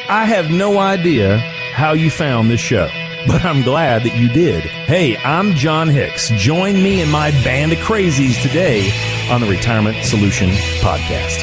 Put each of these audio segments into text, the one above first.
I have no idea how you found this show, but I'm glad that you did. Hey, I'm John Hicks. Join me and my band of crazies today on the Retirement Solution Podcast.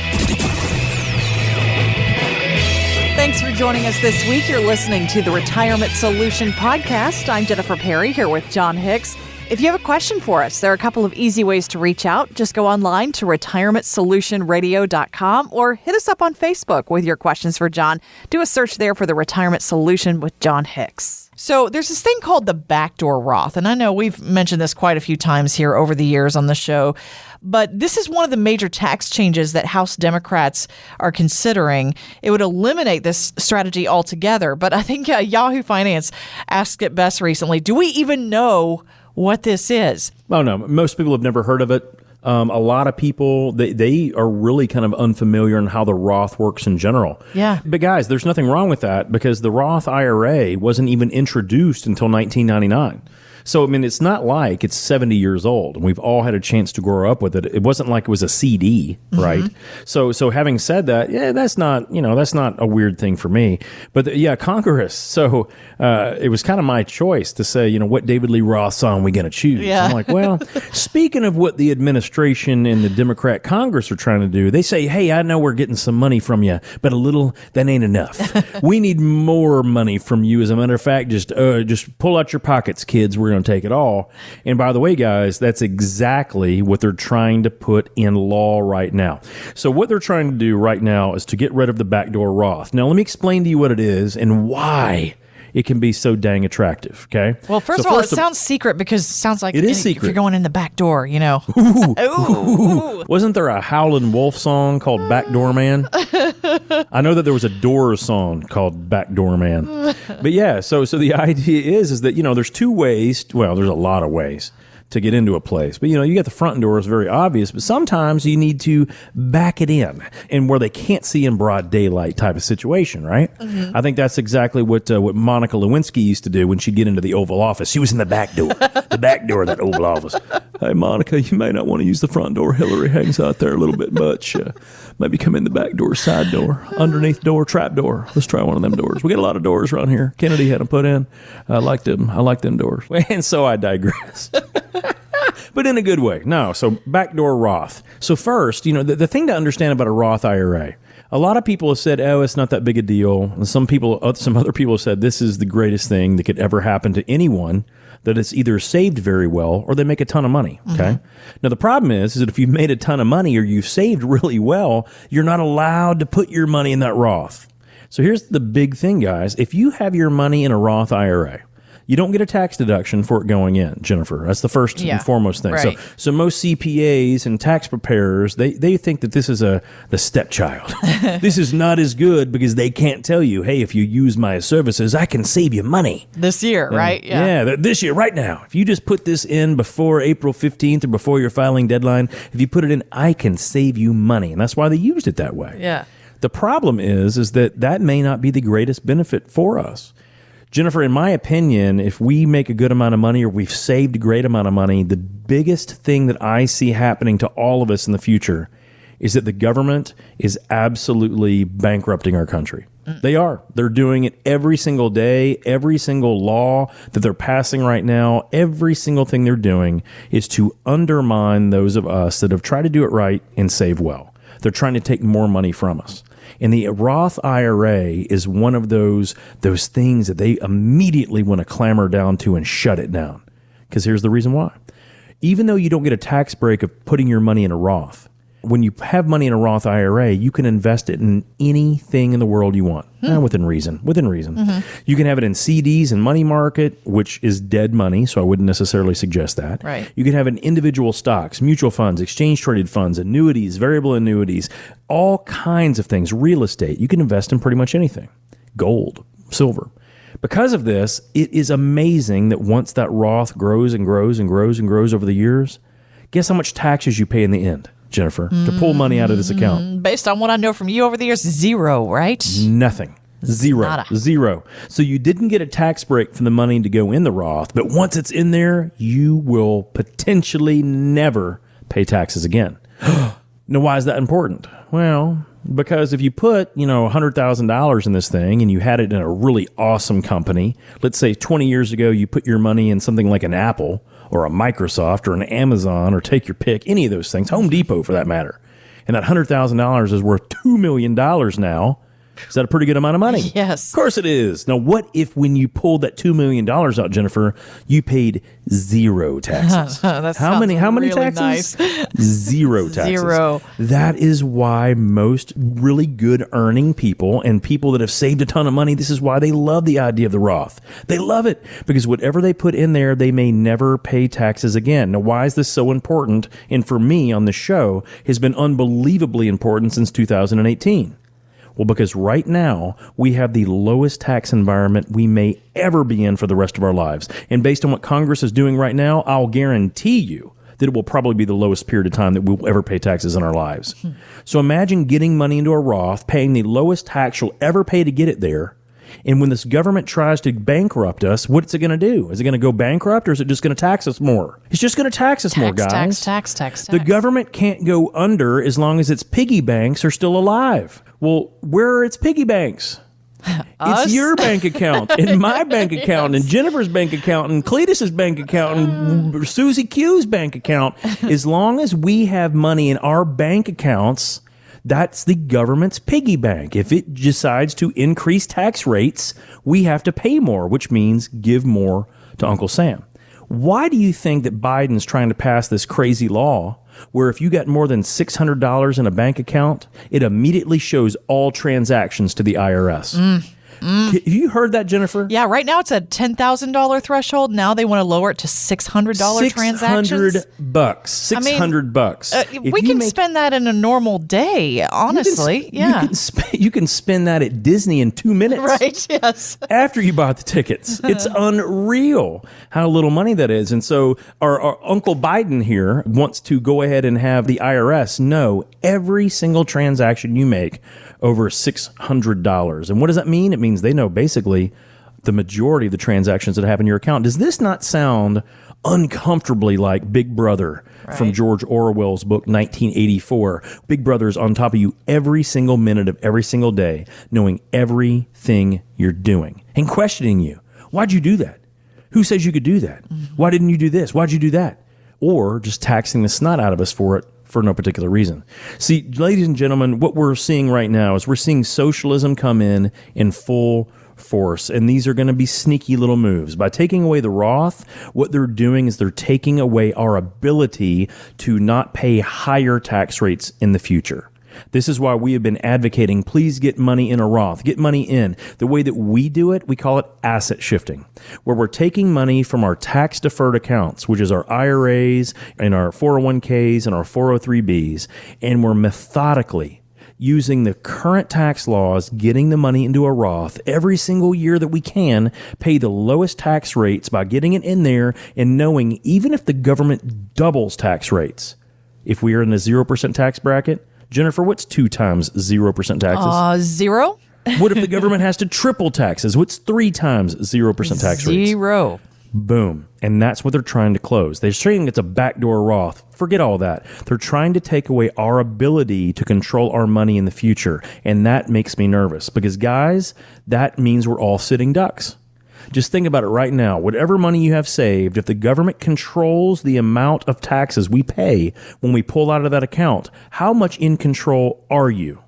Thanks for joining us this week. You're listening to the Retirement Solution Podcast. I'm Jennifer Perry here with John Hicks. If you have a question for us, there are a couple of easy ways to reach out. Just go online to retirementsolutionradio.com or hit us up on Facebook with your questions for John. Do a search there for the Retirement Solution with John Hicks. So there's this thing called the Backdoor Roth, and I know we've mentioned this quite a few times here over the years on the show, but this is one of the major tax changes that House Democrats are considering. It would eliminate this strategy altogether, but I think Yahoo Finance asked it best recently. Do we even know what this is? Oh, no. Most people have never heard of it. A lot of people, they are really kind of unfamiliar in how the Roth works in general. Yeah. But guys, there's nothing wrong with that because the Roth IRA wasn't even introduced until 1999. So, I mean, it's not like it's 70 years old and we've all had a chance to grow up with it. It wasn't like it was a CD, right? So having said that, yeah, that's not a weird thing for me. But Congress. So it was kind of my choice to say, what David Lee Roth song we going to choose? Yeah. I'm like, well, speaking of what the administration and the Democrat Congress are trying to do, they say, hey, I know we're getting some money from you, but a little, that ain't enough. We need more money from you. As a matter of fact, just pull out your pockets, kids. We're going to take it all. And by the way, guys, that's exactly what they're trying to put in law right now. So what they're trying to do right now is to get rid of the backdoor Roth. Now, let me explain to you what it is and why it can be so dang attractive, okay? Well, first of all, it sounds secret because it sounds like it is if secret. you're going in the back door, Ooh. Wasn't there a Howlin' Wolf song called Backdoor Man? I know that there was a Doors song called Backdoor Man. But yeah, so the idea is that, there's two ways. Well, there's a lot of ways to get into a place. But, you got the front door is very obvious, but sometimes you need to back it in and where they can't see in broad daylight type of situation, right? I think that's exactly what Monica Lewinsky used to do when she'd get into the Oval Office. She was in the back door, of that Oval Office. Hey, Monica, you may not want to use the front door. Hillary hangs out there a little bit much. Maybe come in the back door, side door, underneath door, trap door. Let's try one of them doors. We got a lot of doors around here. Kennedy had them put in. I like them doors. And so I digress. But in a good way. No, so backdoor Roth. So first, the thing to understand about a Roth IRA, a lot of people have said, oh, it's not that big a deal. And some other people have said this is the greatest thing that could ever happen to anyone, that it's either saved very well or they make a ton of money, okay? Now, the problem is that if you've made a ton of money or you've saved really well, you're not allowed to put your money in that Roth. So here's the big thing, guys. If you have your money in a Roth IRA, you don't get a tax deduction for it going in, Jennifer. That's the first and foremost thing. Right. So most CPAs and tax preparers, they think that this is the stepchild. This is not as good because they can't tell you, hey, if you use my services, I can save you money. This year, right? Yeah, this year, right now. If you just put this in before April 15th or before your filing deadline, if you put it in, I can save you money. And that's why they used it that way. Yeah. The problem is that may not be the greatest benefit for us. Jennifer, in my opinion, if we make a good amount of money or we've saved a great amount of money, the biggest thing that I see happening to all of us in the future is that the government is absolutely bankrupting our country. They are. They're doing it every single day. Every single law that they're passing right now, every single thing they're doing is to undermine those of us that have tried to do it right and save well. They're trying to take more money from us. And the Roth IRA is one of those things that they immediately want to clamor down to and shut it down. Because here's the reason why. Even though you don't get a tax break of putting your money in a Roth, when you have money in a Roth IRA, you can invest it in anything in the world you want. Within reason. You can have it in CDs and money market, which is dead money, so I wouldn't necessarily suggest that. Right. You can have it in individual stocks, mutual funds, exchange-traded funds, annuities, variable annuities, all kinds of things, real estate. You can invest in pretty much anything. Gold, silver. Because of this, it is amazing that once that Roth grows and grows and grows and grows over the years, guess how much taxes you pay in the end, Jennifer, to pull money out of this account? Based on what I know from you over the years, zero, right? Nothing. Zero. Nada. Zero. So you didn't get a tax break from the money to go in the Roth, but once it's in there, you will potentially never pay taxes again. Now, why is that important? Well, because if you put, $100,000 in this thing and you had it in a really awesome company, let's say 20 years ago, you put your money in something like an Apple or a Microsoft or an Amazon, or take your pick, any of those things, Home Depot for that matter. And that $100,000 is worth $2 million now. Is that a pretty good amount of money? Yes. Of course it is. Now, what if when you pulled that $2 million out, Jennifer, you paid zero taxes? How many really taxes? Nice. Zero taxes. Zero. That is why most really good earning people and people that have saved a ton of money, this is why they love the idea of the Roth. They love it because whatever they put in there, they may never pay taxes again. Now, why is this so important? And for me on the show, has been unbelievably important since 2018. Well, because right now we have the lowest tax environment we may ever be in for the rest of our lives. And based on what Congress is doing right now, I'll guarantee you that it will probably be the lowest period of time that we'll ever pay taxes in our lives. So imagine getting money into a Roth, paying the lowest tax you'll ever pay to get it there. And when this government tries to bankrupt us, what's it going to do? Is it going to go bankrupt, or is it just going to tax us more? It's just going to tax us more, guys. Tax. The government can't go under as long as its piggy banks are still alive. Well, where are its piggy banks? It's your bank account and my bank account and Jennifer's bank account and Cletus's bank account and Susie Q's bank account. As long as we have money in our bank accounts, that's the government's piggy bank. If it decides to increase tax rates, we have to pay more, which means give more to Uncle Sam. Why do you think that Biden's trying to pass this crazy law where if you got more than $600 in a bank account, it immediately shows all transactions to the IRS? Have you heard that, Jennifer? Yeah, right now it's a $10,000 threshold. Now they want to lower it to $600 transactions. $600. $600. We can spend that in a normal day, honestly. You can spend that at Disney in 2 minutes. Right, yes. After you bought the tickets. It's unreal how little money that is. And so our Uncle Biden here wants to go ahead and have the IRS know every single transaction you make over $600. And what does that mean? It means they know basically the majority of the transactions that happen in your account. Does this not sound uncomfortably like Big Brother from George Orwell's book 1984? Big Brother's on top of you every single minute of every single day, knowing everything you're doing and questioning you. Why'd you do that? Who says you could do that? Why didn't you do this? Why'd you do that? Or just taxing the snot out of us for it for no particular reason. See, ladies and gentlemen, what we're seeing right now is we're seeing socialism come in full force, and these are going to be sneaky little moves. By taking away the Roth, what they're doing is they're taking away our ability to not pay higher tax rates in the future. This is why we have been advocating, please get money in a Roth, get money in. The way that we do it, we call it asset shifting, where we're taking money from our tax deferred accounts, which is our IRAs and our 401ks and our 403bs, and we're methodically using the current tax laws, getting the money into a Roth every single year that we can, pay the lowest tax rates by getting it in there and knowing even if the government doubles tax rates, if we are in a 0% tax bracket, Jennifer, what's 2 times 0% taxes? 0. What if the government has to triple taxes? What's 3 times 0% tax rates? 0. Boom. And that's what they're trying to close. They're saying it's a backdoor Roth. Forget all that. They're trying to take away our ability to control our money in the future. And that makes me nervous because, guys, that means we're all sitting ducks. Just think about it right now. Whatever money you have saved, if the government controls the amount of taxes we pay when we pull out of that account, how much in control are you?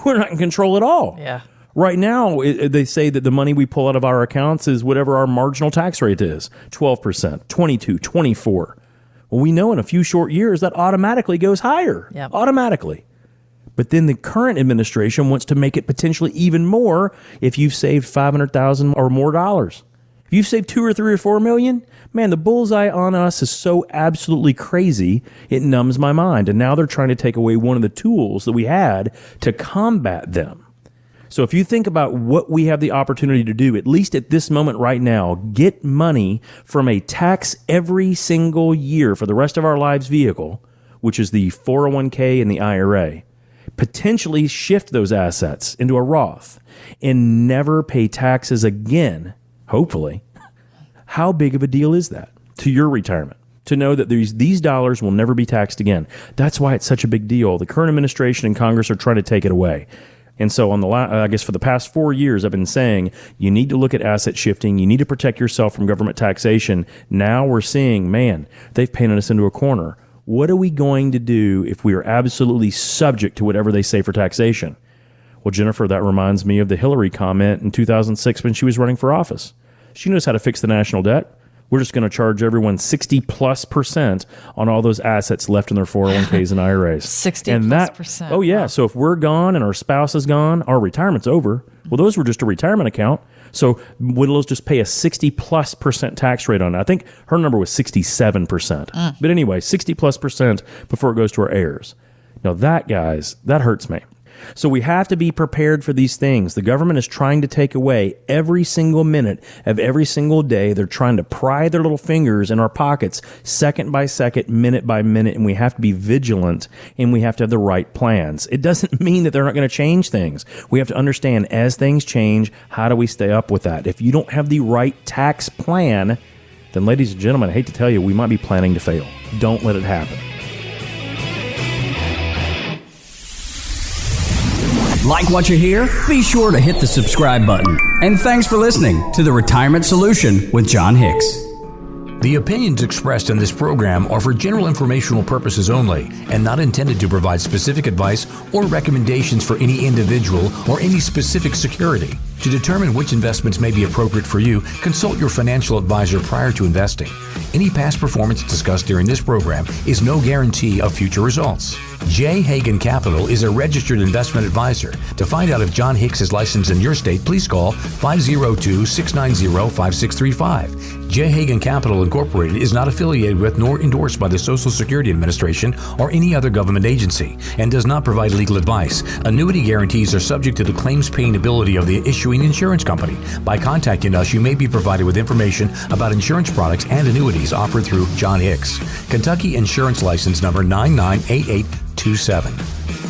We're not in control at all. Yeah. Right now, they say that the money we pull out of our accounts is whatever our marginal tax rate is, 12%, 22, 24. Well, we know in a few short years that automatically goes higher. Yep. Automatically. But then the current administration wants to make it potentially even more if you've saved $500,000 or more dollars. If you've saved 2 or 3 or 4 million, man, the bullseye on us is so absolutely crazy, it numbs my mind. And now they're trying to take away one of the tools that we had to combat them. So if you think about what we have the opportunity to do, at least at this moment right now, get money from a tax every single year for the rest of our lives vehicle, which is the 401k and the IRA, potentially shift those assets into a Roth and never pay taxes again, hopefully. How big of a deal is that to your retirement? to know that these dollars will never be taxed again. That's why it's such a big deal. The current administration and Congress are trying to take it away. And so I guess for the past 4 years, I've been saying you need to look at asset shifting. You need to protect yourself from government taxation. Now we're seeing, man, they've painted us into a corner. What are we going to do if we are absolutely subject to whatever they say for taxation? Well, Jennifer, that reminds me of the Hillary comment in 2006 when she was running for office. She knows how to fix the national debt. We're just going to charge everyone 60+% on all those assets left in their 401ks and IRAs. 60+%. Oh, yeah. Wow. So if we're gone and our spouse is gone, our retirement's over. Well, those were just a retirement account. So widows just pay a 60+% tax rate on it. I think her number was 67%. But anyway, 60+% before it goes to our heirs. Now that, guys, that hurts me. So we have to be prepared for these things. The government is trying to take away every single minute of every single day. They're trying to pry their little fingers in our pockets second by second, minute by minute, and we have to be vigilant and we have to have the right plans. It doesn't mean that they're not going to change things. We have to understand as things change, how do we stay up with that? If you don't have the right tax plan, then ladies and gentlemen, I hate to tell you, we might be planning to fail. Don't let it happen. Like what you hear? Be sure to hit the subscribe button. And thanks for listening to The Retirement Solution with John Hicks. The opinions expressed in this program are for general informational purposes only and not intended to provide specific advice or recommendations for any individual or any specific security. To determine which investments may be appropriate for you, consult your financial advisor prior to investing. Any past performance discussed during this program is no guarantee of future results. J. Hagan Capital is a registered investment advisor. To find out if John Hicks is licensed in your state, please call 502-690-5635. J. Hagan Capital Incorporated is not affiliated with nor endorsed by the Social Security Administration or any other government agency and does not provide legal advice. Annuity guarantees are subject to the claims paying ability of the issuing insurance company. By contacting us, you may be provided with information about insurance products and annuities offered through John Hicks. Kentucky Insurance License Number 998827.